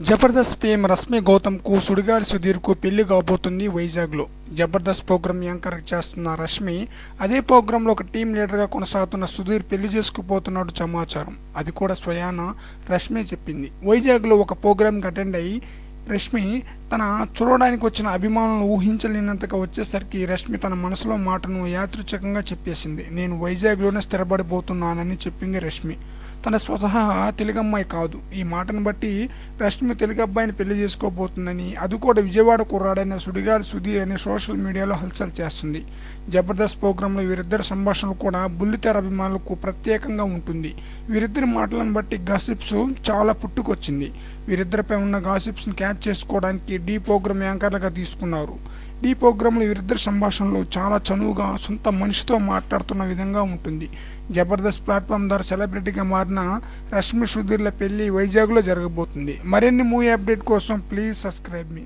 Jabardasth PM Rashmi గౌతమ్కు సుడిగాలి సుధీర్కు పెళ్లి కాబోతుంది వైజాగ్లో. జబర్దస్త్ ప్రోగ్రాం యాంకర్ చేస్తున్న రష్మి అదే ప్రోగ్రాంలో ఒక టీం లీడర్గా కొనసాగుతున్న సుధీర్ పెళ్లి చేసుకుపోతున్నట్టు సమాచారం. అది కూడా స్వయాన రష్మి చెప్పింది. వైజాగ్లో ఒక ప్రోగ్రాంకి అటెండ్ అయ్యి రష్మి తన చూడడానికి వచ్చిన అభిమానులను ఊహించలేనంతగా వచ్చేసరికి రష్మి తన మనసులో మాటను యాదృచ్ఛికంగా చెప్పేసింది. నేను వైజాగ్లోనే స్థిరపడిపోతున్నానని చెప్పింది రష్మి. తన స్వతహా తెలుగమ్మాయి కాదు. ఈ మాటను బట్టి రష్మి తెలుగు అబ్బాయిని పెళ్లి చేసుకోబోతుందని, అది కూడా విజయవాడ కుర్రాడైన సుడిగాలి సుధీర్ అని సోషల్ మీడియాలో హల్చల్ చేస్తుంది. జబర్దస్త్ ప్రోగ్రాంలో వీరిద్దరి సంభాషణలు కూడా బుల్లితెర అభిమానులకు ప్రత్యేకంగా ఉంటుంది. వీరిద్దరి మాటలను బట్టి గాసిప్స్ చాలా పుట్టుకొచ్చింది. వీరిద్దరిపై ఉన్న గాసిప్స్ని క్యాచ్ చేసుకోవడానికి డి ప్రోగ్రాం యాంకర్లుగా తీసుకున్నారు. డి ప్రోగ్రాంలో వీరిద్దరి సంభాషణలు చాలా చనువుగా సొంత మనిషితో మాట్లాడుతున్న విధంగా ఉంటుంది. జబర్దస్త్ ప్లాట్ఫామ్ ద్వారా సెలబ్రిటీగా మారిన రష్మి సుధీర్ల పెళ్లి వైజాగ్లో జరగబోతుంది. మరిన్ని మూవీ అప్డేట్ కోసం ప్లీజ్ సబ్స్క్రైబ్ మీ.